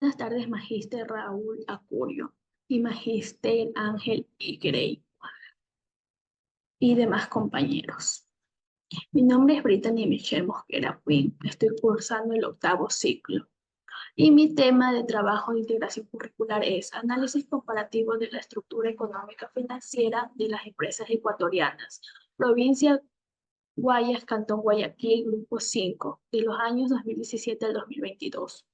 Buenas tardes, Magíster Raúl Acurio y Magíster Ángel y Grey y demás compañeros. Mi nombre es Brittany Michelle Mosquera Quinn. Estoy cursando el octavo ciclo y mi tema de trabajo de integración curricular es análisis comparativo de la estructura económica financiera de las empresas ecuatorianas, provincia Guayas, Cantón Guayaquil, Grupo 5, de los años 2017 al 2022.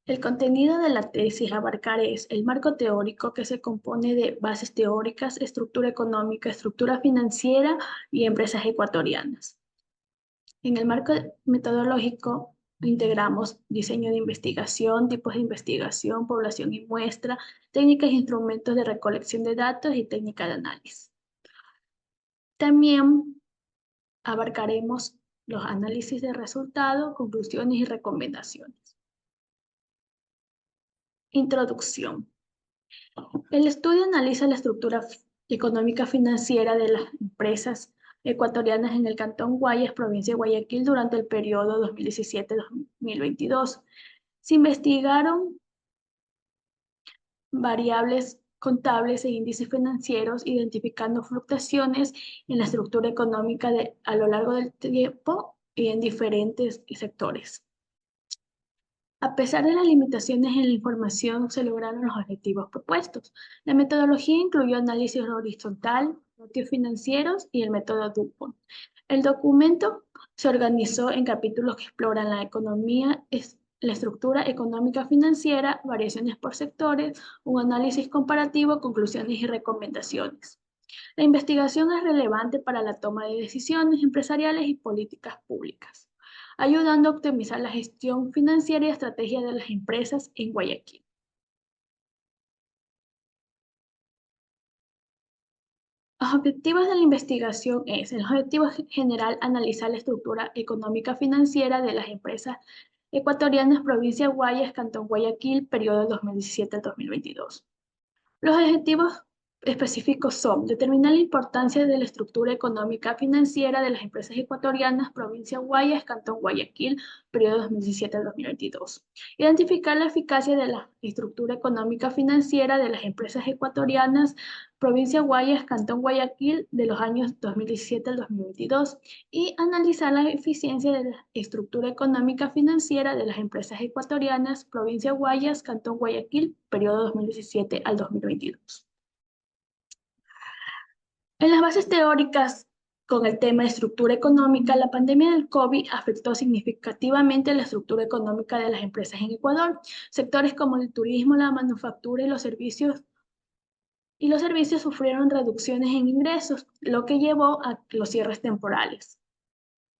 El contenido de la tesis a abarcar es el marco teórico que se compone de bases teóricas, estructura económica, estructura financiera y empresas ecuatorianas. En el marco metodológico integramos diseño de investigación, tipos de investigación, población y muestra, técnicas e instrumentos de recolección de datos y técnica de análisis. También abarcaremos los análisis de resultados, conclusiones y recomendaciones. Introducción. El estudio analiza la estructura económica financiera de las empresas ecuatorianas en el Cantón Guayas, provincia de Guayaquil, durante el periodo 2017-2022. Se investigaron variables contables e índices financieros, identificando fluctuaciones en la estructura económica a lo largo del tiempo y en diferentes sectores. A pesar de las limitaciones en la información, se lograron los objetivos propuestos. La metodología incluyó análisis horizontal, ratios financieros y el método DuPont. El documento se organizó en capítulos que exploran la economía, la estructura económica financiera, variaciones por sectores, un análisis comparativo, conclusiones y recomendaciones. La investigación es relevante para la toma de decisiones empresariales y políticas públicas, ayudando a optimizar la gestión financiera y estrategia de las empresas en Guayaquil. Los objetivos de la investigación es, el objetivo general, analizar la estructura económica financiera de las empresas ecuatorianas, provincia de Guayas, Cantón Guayaquil, periodo 2017 al 2022. Los objetivos específicos son determinar la importancia de la estructura económica financiera de las empresas ecuatorianas, provincia Guayas, Cantón Guayaquil, periodo 2017 al 2022. Identificar la eficacia de la estructura económica financiera de las empresas ecuatorianas, provincia Guayas, Cantón Guayaquil, de los años 2017 al 2022. Y analizar la eficiencia de la estructura económica financiera de las empresas ecuatorianas, provincia Guayas, Cantón Guayaquil, periodo 2017 al 2022. En las bases teóricas con el tema de estructura económica, la pandemia del COVID afectó significativamente la estructura económica de las empresas en Ecuador. Sectores como el turismo, la manufactura y los servicios sufrieron reducciones en ingresos, lo que llevó a los cierres temporales.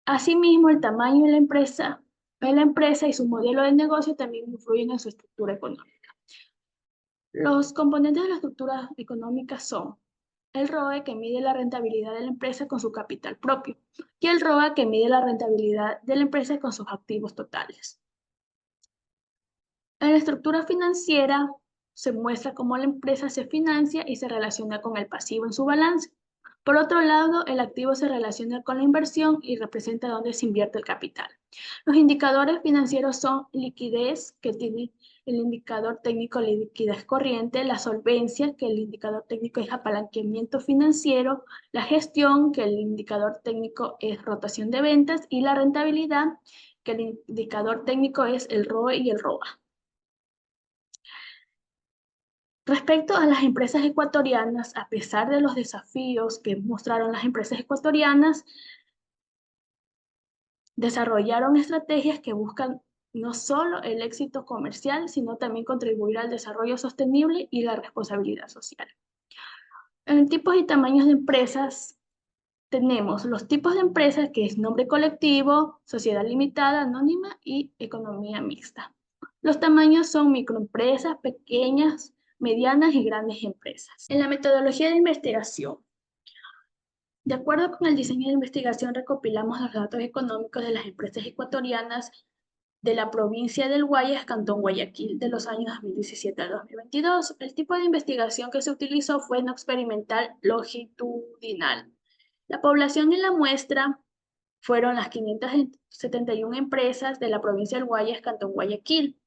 Asimismo, el tamaño de la empresa y su modelo de negocio también influyen en su estructura económica. Los componentes de la estructura económica son el ROE, que mide la rentabilidad de la empresa con su capital propio, y el ROA, que mide la rentabilidad de la empresa con sus activos totales. En la estructura financiera se muestra cómo la empresa se financia y se relaciona con el pasivo en su balance. Por otro lado, el activo se relaciona con la inversión y representa dónde se invierte el capital. Los indicadores financieros son liquidez, que tiene el indicador técnico de liquidez corriente, la solvencia, que el indicador técnico es apalancamiento financiero, la gestión, que el indicador técnico es rotación de ventas, y la rentabilidad, que el indicador técnico es el ROE y el ROA. Respecto a las empresas ecuatorianas, a pesar de los desafíos que mostraron las empresas ecuatorianas, desarrollaron estrategias que buscan no solo el éxito comercial, sino también contribuir al desarrollo sostenible y la responsabilidad social. En tipos y tamaños de empresas, tenemos los tipos de empresas, que es nombre colectivo, sociedad limitada, anónima y economía mixta. Los tamaños son microempresas, pequeñas, medianas y grandes empresas. En la metodología de investigación, de acuerdo con el diseño de investigación, recopilamos los datos económicos de las empresas ecuatorianas de la provincia del Guayas, Cantón Guayaquil, de los años 2017 al 2022. El tipo de investigación que se utilizó fue no experimental longitudinal. La población en la muestra fueron las 571 empresas de la provincia del Guayas, Cantón Guayaquil.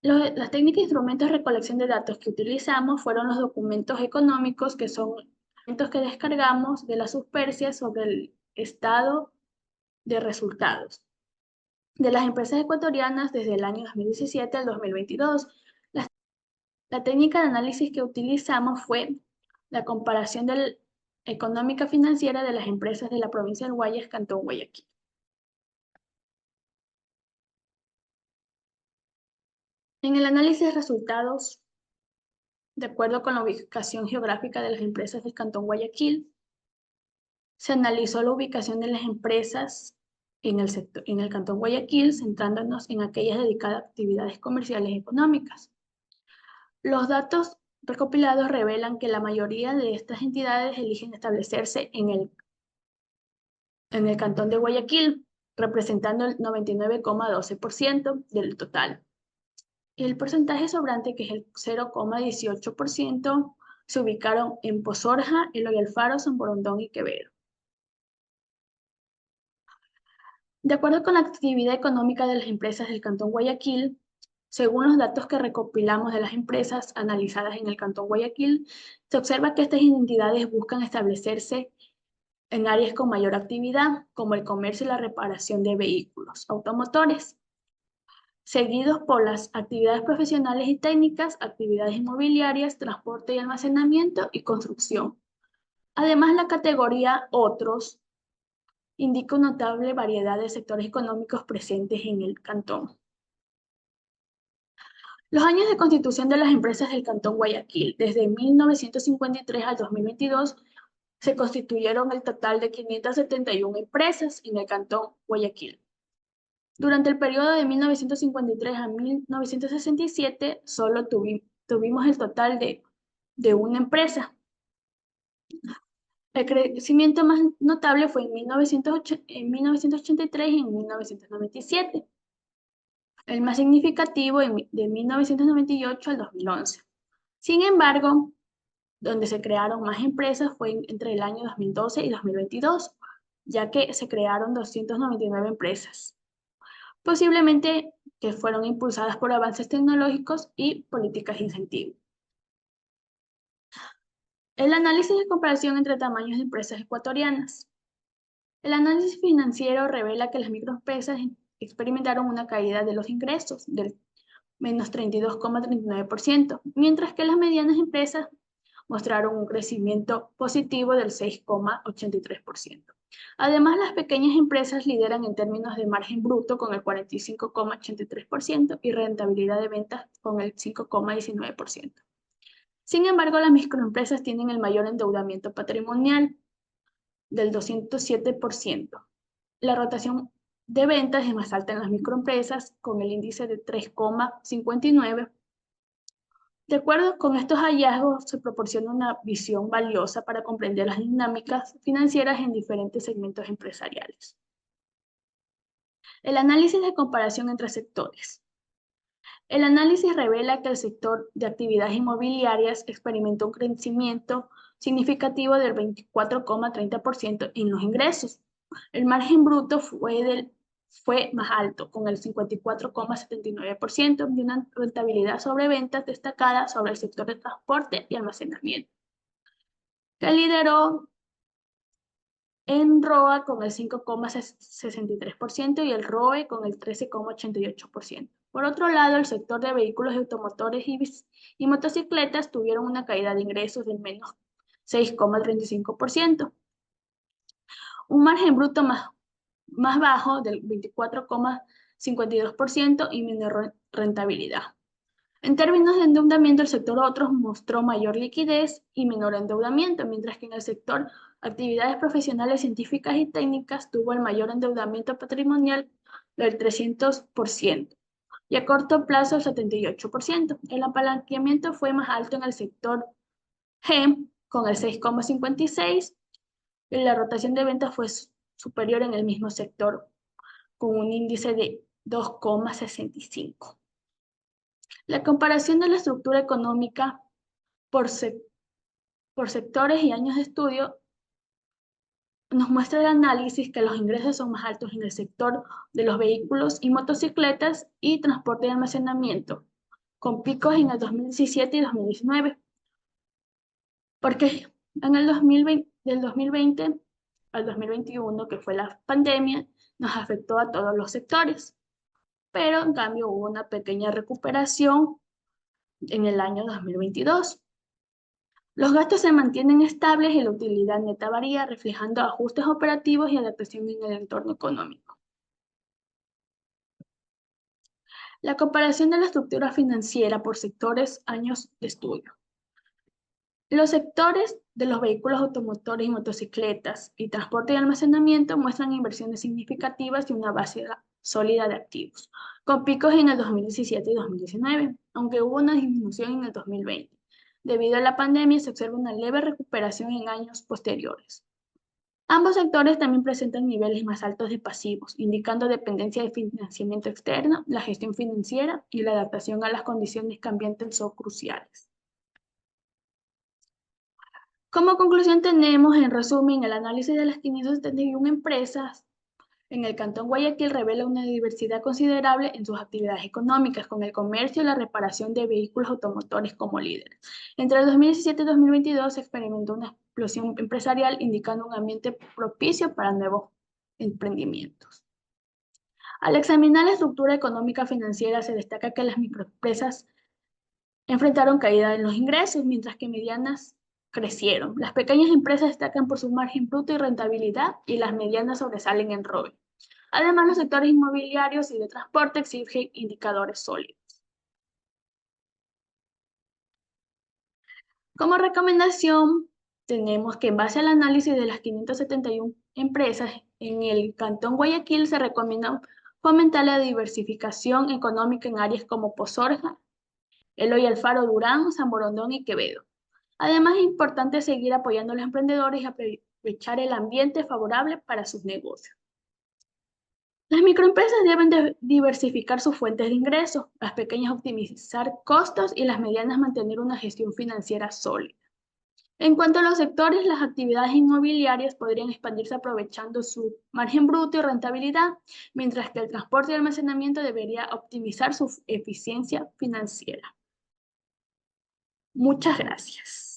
Las técnicas e instrumentos de recolección de datos que utilizamos fueron los documentos económicos, que son documentos que descargamos de la Subpersia sobre el estado de resultados de las empresas ecuatorianas desde el año 2017 al 2022. La, la técnica de análisis que utilizamos fue la comparación económica financiera de las empresas de la provincia del Guayas, Cantón Guayaquil. En el análisis de resultados, de acuerdo con la ubicación geográfica de las empresas del Cantón Guayaquil, se analizó la ubicación de las empresas en el Cantón Guayaquil, centrándonos en aquellas dedicadas a actividades comerciales y económicas. Los datos recopilados revelan que la mayoría de estas entidades eligen establecerse en el Cantón de Guayaquil, representando el 99,12% del total. El porcentaje sobrante, que es el 0,18%, se ubicaron en Pozorja, Eloy Alfaro, San Borondón y Quevedo. De acuerdo con la actividad económica de las empresas del Cantón Guayaquil, según los datos que recopilamos de las empresas analizadas en el Cantón Guayaquil, se observa que estas entidades buscan establecerse en áreas con mayor actividad, como el comercio y la reparación de vehículos automotores, seguidos por las actividades profesionales y técnicas, actividades inmobiliarias, transporte y almacenamiento y construcción. Además, la categoría Otros indica una notable variedad de sectores económicos presentes en el cantón. Los años de constitución de las empresas del Cantón Guayaquil. Desde 1953 al 2022 se constituyeron el total de 571 empresas en el Cantón Guayaquil. Durante el periodo de 1953 a 1967 solo tuvimos el total de una empresa. El crecimiento más notable fue en 1983 y en 1997. El más significativo de 1998 al 2011. Sin embargo, donde se crearon más empresas fue entre el año 2012 y 2022, ya que se crearon 299 empresas, posiblemente que fueron impulsadas por avances tecnológicos y políticas de incentivo. El análisis de comparación entre tamaños de empresas ecuatorianas. El análisis financiero revela que las microempresas experimentaron una caída de los ingresos del menos 32,39%, mientras que las medianas empresas mostraron un crecimiento positivo del 6,83%. Además, las pequeñas empresas lideran en términos de margen bruto con el 45,83% y rentabilidad de ventas con el 5,19%. Sin embargo, las microempresas tienen el mayor endeudamiento patrimonial del 207%. La rotación de ventas es más alta en las microempresas con el índice de 3,59. De acuerdo con estos hallazgos, se proporciona una visión valiosa para comprender las dinámicas financieras en diferentes segmentos empresariales. El análisis de comparación entre sectores. El análisis revela que el sector de actividades inmobiliarias experimentó un crecimiento significativo del 24,30% en los ingresos. El margen bruto fue más alto, con el 54,79% y una rentabilidad sobre ventas destacada sobre el sector de transporte y almacenamiento, que lideró en ROA con el 5,63% y el ROE con el 13,88%. Por otro lado, el sector de vehículos y automotores y motocicletas tuvieron una caída de ingresos del menos 6,35%. Un margen bruto más bajo del 24,52% y menor rentabilidad. En términos de endeudamiento, el sector otros mostró mayor liquidez y menor endeudamiento, mientras que en el sector actividades profesionales, científicas y técnicas tuvo el mayor endeudamiento patrimonial del 300% y a corto plazo el 78%. El apalancamiento fue más alto en el sector G con el 6,56% y la rotación de ventas fue superior en el mismo sector con un índice de 2,65. La comparación de la estructura económica por sectores y años de estudio nos muestra el análisis que los ingresos son más altos en el sector de los vehículos y motocicletas y transporte y almacenamiento, con picos en el 2017 y 2019, porque en el 2020, del 2020 al 2021, que fue la pandemia, nos afectó a todos los sectores, pero en cambio hubo una pequeña recuperación en el año 2022. Los gastos se mantienen estables y la utilidad neta varía, reflejando ajustes operativos y adaptación en el entorno económico. La comparación de la estructura financiera por sectores, años de estudio. Los sectores de los vehículos automotores y motocicletas y transporte y almacenamiento muestran inversiones significativas y una base sólida de activos, con picos en el 2017 y 2019, aunque hubo una disminución en el 2020. Debido a la pandemia, se observa una leve recuperación en años posteriores. Ambos sectores también presentan niveles más altos de pasivos, indicando dependencia de financiamiento externo, la gestión financiera y la adaptación a las condiciones cambiantes son cruciales. Como conclusión tenemos, en resumen, el análisis de las 571 empresas en el Cantón Guayaquil revela una diversidad considerable en sus actividades económicas, con el comercio y la reparación de vehículos automotores como líderes. Entre el 2017 y 2022 se experimentó una explosión empresarial, indicando un ambiente propicio para nuevos emprendimientos. Al examinar la estructura económica financiera, se destaca que las microempresas enfrentaron caída en los ingresos, mientras que medianas crecieron. Las pequeñas empresas destacan por su margen bruto y rentabilidad, y las medianas sobresalen en ROE. Además, los sectores inmobiliarios y de transporte exigen indicadores sólidos. Como recomendación, tenemos que en base al análisis de las 571 empresas en el Cantón Guayaquil se recomienda fomentar la diversificación económica en áreas como Pozorja, Eloy Alfaro, Durán, San Borondón y Quevedo. Además, es importante seguir apoyando a los emprendedores y aprovechar el ambiente favorable para sus negocios. Las microempresas deben diversificar sus fuentes de ingresos, las pequeñas optimizar costos y las medianas mantener una gestión financiera sólida. En cuanto a los sectores, las actividades inmobiliarias podrían expandirse aprovechando su margen bruto y rentabilidad, mientras que el transporte y almacenamiento debería optimizar su eficiencia financiera. Muchas gracias.